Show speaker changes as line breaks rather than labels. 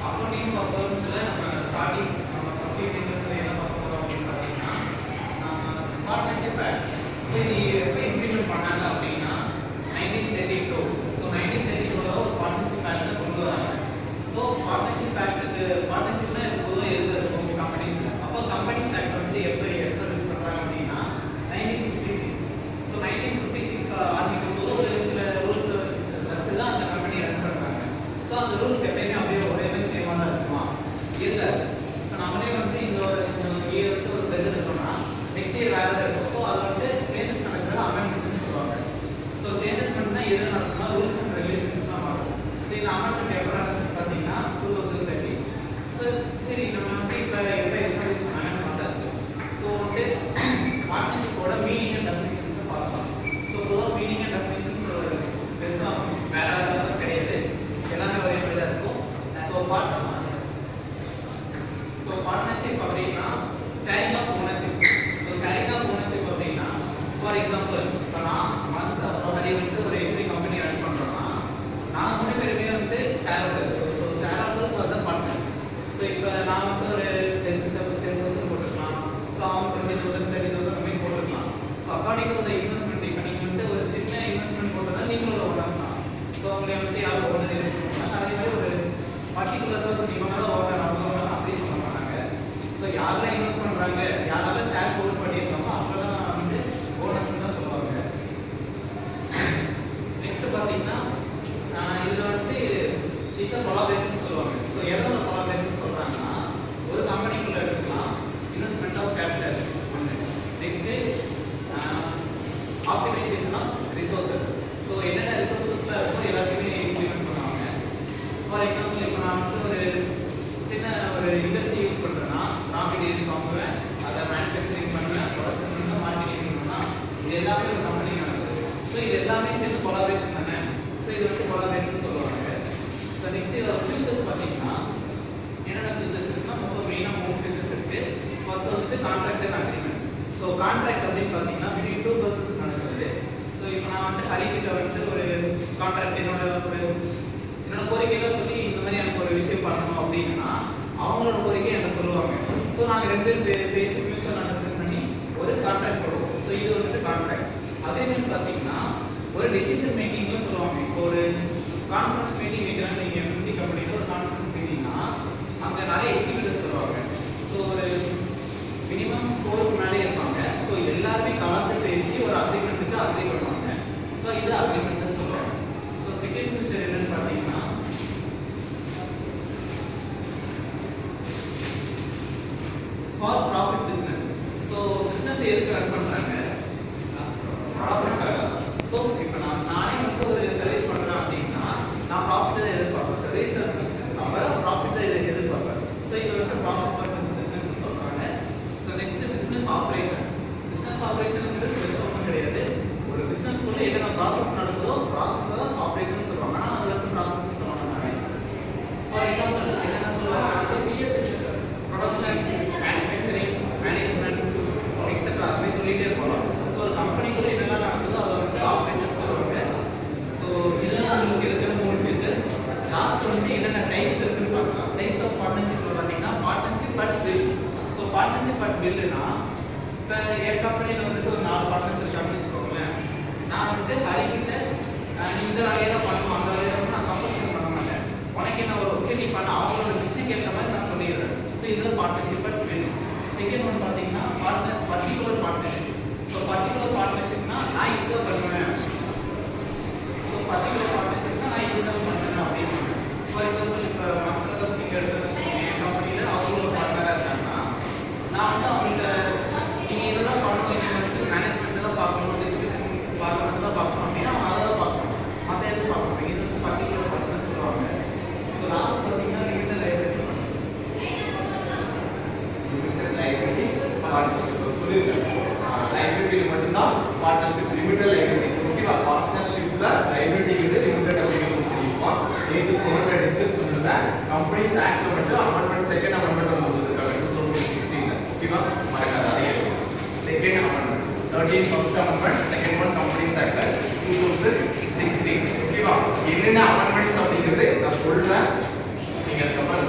Accounting for ஃபர்ம்ஸ்ல நம்ம starting நம்ம first இயர்ல என்ன பார்க்க போறோம் அப்படின்னு பார்த்தீங்கன்னா பார்ட்னர்ஷிப் ஆக்ட். ஸோ இது எப்போ இம்ப்ளிமெண்ட் பண்ணாங்க அப்படின்னா 1932. ஸோ 1932 ஒரு பார்ட்னர்ஷிப் ஆக்ட் கொண்டு வராங்க. ஸோ பார்ட்னர்ஷிப் ஆக்டுக்கு பார்ட்னர்ஷிப்னா பொதுவாக எது இருக்கும் கம்பெனிஸ்ல. அப்போ கம்பெனிஸ் ஆக்ட் வந்து எப்போ எஸ்டாப்ளிஷ் பண்ணுறாங்க அப்படின்னா 1956. ஸோ 1956 ஆரம்பிக்கும் போது ஒரு சில ரூல்ஸ் வச்சு தான் அந்த கம்பெனி ரன் பண்ணுறாங்க. ஸோ அந்த ரூல்ஸ் எப்பயுமே அப்படியே ஒரே மாதிரி சேமாக தான் இருக்குமா? இல்லை. இப்போ நம்மளே வந்து இந்த இயர் வந்து ஒரு ப்ரெஷர் இருக்கோம்னா நெக்ஸ்ட் இயர் வேறு எதாவது இருக்கும். ஸோ அது வந்து சேஞ்சஸ் நடக்கிறது அமெண்ட்மெண்ட்னு சொல்லுவாங்க. ஸோ சேஞ்சஸ் பண்ணால் எது நடக்கும்னா ரூல்ஸ் அண்ட் ரெகுலேஷன்ஸ்லாம் மாறும். ஸோ இந்த அமெண்ட்மெண்ட் எப்போ நடந்துச்சு பார்த்தீங்கன்னா 2013. ஸோ சரி நம்ம வந்து இப்போ எஸ்டாப்ளிஷ் பண்ணாங்கன்னு பார்த்தாச்சு. ஸோ வந்து பார்ட்னர்ஷிப்போட மீனிங் அண்ட் டெஃபினிஷன்ஸை பார்க்கலாம். ஸோ பொதுவாக மீனிங் அண்ட் டெஃபினிஷன்ஸ் பெருசாக வேறு வேறு கிடையாது, எல்லாமே ஒரே மாதிரி தான் இருக்கும். ஸோ பார்ட்னர்ஷிப் அப்படின்னா sharing of ownership. So sharing of ownership அப்படின்னா ஃபார் எக்ஸாம்பிள் இப்போ நான் அப்புறம் மாதிரி வந்து ஒரு எக்ஸி கம்பெனி ரன் பண்ணுறோன்னா நான் 3 பேருமே வந்து share holders. So share holders வந்து பார்ட்னர்ஸ். ஸோ இப்போ நான் வந்து ஒரு 10,000 போட்டுக்கலாம். ஸோ அவங்க 20,000 30,000 கம்மி போட்டுக்கலாம். So according to the investment இப்போ நீங்கள் வந்து ஒரு சின்ன இன்வெஸ்ட்மெண்ட் போட்டதா நீங்களும் ஒரு ஓனர் தான். ஸோ உங்களை வந்து யாரும் ஓனர் இருக்குன்னா அதே மாதிரி ஒரு பர்டிகுலர் பர்சன் இவங்க தான் ஓனர் அவங்க தான் அப்படி சொல்ல மாட்டாங்க. ஸோ யாரெல்லாம் இன்வெஸ்ட் பண்ணுறாங்க யாரெல்லாம் ஷேர் ஹோல்ட் பண்ணியிருக்காமோ அவங்களாம் வந்து ஓனர்ஸ் தான் சொல்லுவாங்க. நெக்ஸ்ட் பார்த்தீங்கன்னா இதில் வந்து டீசல் கொலாபரேஷன் சொல்லுவாங்க. ஸோ எதோட கொலாபரேஷன் சொல்கிறாங்கன்னா ஒரு கம்பெனிக்குள்ளே எடுத்துக்கலாம் இன்வெஸ்ட்மெண்ட் ஆஃப் கேபிட்டல் ஒன்று. Next optimisation of resources. So என்னென்ன ரிசோர்ஸஸ்லாம் இருக்கோ எல்லாத்தையுமே இம்ப்ளிமெண்ட் பண்ணுவாங்க. ஃபார் எக்ஸாம்பிள் இப்போ நான் வந்து ஒரு சின்ன ஒரு இண்டஸ்ட்ரி யூஸ் பண்ணுறேன்னா ரா மெட்டீரியல்ஸ் வாங்குவேன், அதை மேனுஃபேக்சரிங் பண்ணுவேன், ப்ரொடக்ஷன் பண்ணுவேன், மார்க்கெட்டிங் பண்ணுவேன்னா இது எல்லாமே ஒரு கம்பெனி நடக்குது. ஸோ இது எல்லாமே சேர்ந்து கொலாபரேஷன் தானே. ஸோ இது வந்து கொலாபரேஷன் சொல்லுவாங்க. ஸோ நெக்ஸ்ட் இதோட ஃபியூச்சர்ஸ் பார்த்தீங்கன்னா என்னென்ன ஃபியூச்சர்ஸ் இருக்குன்னா மொத்தம் மெயினாக 3 ஃபியூச்சர்ஸ் இருக்குது. ஃபர்ஸ்ட் வந்து contract and agreement. So contract வந்து பார்த்தீங்கன்னா between 2 persons நடக்குது. ஸோ இப்போ நான் வந்து ஹரிக்கிட்ட வந்து ஒரு கான்ட்ராக்ட் என்னோட கோரிக்கைகள் சொல்லி இந்த மாதிரி எனக்கு ஒரு விஷயம் பண்ணணும் அப்படின்னா அவங்களோட கோரிக்கை என்ன சொல்லுவாங்க. ஸோ நாங்கள் 2 பேர் பேசி மியூச்சுவல் அண்டர்ஸ்டாண்ட் பண்ணி ஒரு கான்ட்ராக்ட் போடுவோம். ஸோ இது வந்துட்டு கான்ட்ராக்ட். அதே மாதிரி பார்த்தீங்கன்னா ஒரு டெசிஷன் மேக்கிங்ல சொல்லுவாங்க. இப்போ ஒரு கான்ஃபரன்ஸ் மீட்டிங் வைக்கிறாங்க நீங்கள் எம்என்சி கம்பெனியில் ஒரு கான்ஃபரன்ஸ் மீட்டிங்னா அங்கே நிறைய எக்ஸிக்யூட்டிவ்ஸ் வருவாங்க. ஸோ ஒரு மினிமம் 4க்கு மேலே இருப்பாங்க. ஸோ எல்லாருமே கலந்து பேசி ஒரு அக்ரிமெண்ட்டுக்கு அக்ரி பண்ணுவாங்க. ஸோ இது அக்ரிமெண்ட்னு சொல்லுவாங்க. ஸோ செகண்ட் ஃபியூச்சர் என்னன்னு பார்த்தீங்கன்னா for profit business. So business எதுக்கு ரன் பண்ணுறாங்க? ப்ராஃபிட்காக. ஸோ இப்போ நானே வந்து ஒரு சர்வீஸ் பண்ணுறேன் அப்படின்னா நான் ப்ராஃபிட் தான் எதிர்பார்ப்பேன். சர்வீஸ் தவிர ப்ராஃபிட் தான் எதிர்பார்ப்பேன். ஸோ இது வந்து ப்ராஃபிட் பர்பஸ் பிஸ்னஸ்னு சொல்கிறாங்க. So next business operation. Business ஆப்ரேஷனுங்கிறது பெருசாக ஒன்றும் கிடையாது. ஒரு பிஸ்னஸ்க்குள்ள என்னென்ன ப்ராசஸ் நடக்குதோ ப்ராசஸ் தான் ஆப்ரேஷன் சொல்லுவாங்க. ஆனால் அது வந்து ப்ராசஸ்ன்னு சொல்ல மாட்டாங்க. ஃபார் எக்ஸாம்பிள் என்னென்ன சொல்லுவாங்க? ப்ரொடக்ஷன், மேனுஃபேக்சரிங், மேனேஜ்மெண்ட் எக்ஸெட்ரா அப்படி சொல்லிகிட்டே போகலாம். ஸோ ஒரு கம்பெனிக்குள்ள என்னெல்லாம் நடக்குதோ அதை வந்து ஆப்ரேஷன் சொல்லுவாங்க. ஸோ இதுதான் உங்களுக்கு இருக்கிற 3 ஃபீச்சர்ஸ். லாஸ்ட் வந்து என்னென்ன டைப்ஸ் இருக்குன்னு பார்க்கலாம். டைப்ஸ் ஆஃப் பார்ட்னர்ஷிப்ல பார்த்தீங்கன்னா partnership at will. So partnership at வில்லுனா இப்போ என் கம்பெனியில் வந்துட்டு ஒரு 4 பார்ட்னர்ஸ் இருக்காங்கன்னு வச்சுக்கோங்களேன். நான் வந்துட்டு ஹரிக்கிட்ட இந்த வேலையை தான் பண்ணுவோம் அந்த வேலையை தான் நான் கம்பல்சரி பண்ண மாட்டேன். உனக்கு என்ன ஒரு ஓகே நீ பண்ண அவங்களோட விஷயம் ஏற்ற மாதிரி நான் சொல்லிடுறேன். ஸோ இதுதான் partnership at will. Second one பார்த்தீங்கன்னா பர்டிகுலர் பார்ட்னர்ஷிப். ஸோ பர்டிகுலர் பார்ட்னர்ஷிப்னா நான் இதுதான் பண்ணுவேன். ஸோ பர்டிகுலர் பார்ட்னர்ஷிப்னா நான் இதுதான் பண்ணுவேன் அப்படின்னு. ஃபார் எக்ஸாம்பிள் இப்போ மக்கள் சிங்க எடுத்து என் கம்பெனியில் அவங்க ஒரு பார்ட்னராக இருக்காங்கன்னா நான் வந்து அவங்கள்ட்ட நீங்கள் இதை தான் பண்ணணும், நீங்கள் வந்து மேனேஜ்மெண்ட்டை தான் பார்க்கணும், டிஸ்ட்ரிபியூஷன் பார்க்கணும் தான் பார்க்கணும் அப்படின்னா அவங்க அதை தான் பார்க்கணும், மற்ற எதுவும் பார்க்கணும். இது வந்து பர்டிகுலர் பார்ட்னர் சொல்லுவாங்க. ஸோ லாஸ்ட் பார்த்தீங்கன்னா லிமிட்டட் லைபிலிட்டி பார்ட்னர்ஷிப் சொல்லியிருக்காங்க. லைபிலிட்டியில் மட்டும்தான் பார்ட்னர்ஷிப் லிமிட்டட் லைபிலிட்டிஸ். ஓகேவா? பார்ட்னர்ஷிப்பில் லைபிலிட்டிங்கிறது லிமிட்டட் அப்படிங்கிறது தெரியுமா? நேற்று சொன்ன டிஸ்கஸ் பண்ணிருந்தேன். கம்பெனிஸ் ஆக்டில் மட்டும் அமெண்ட்மெண்ட் செகண்ட் அமெண்ட்மெண்ட் வந்திருக்காங்க 2016. ஓகேவா? மறக்காத அதே second amendment 13 first amendment, second one companies act 2016. ஓகேவா? என்னென்ன அமெண்ட்மெண்ட்ஸ் அப்படிங்கிறது நான் சொல்றேன். நீங்க அதுக்கப்புறம்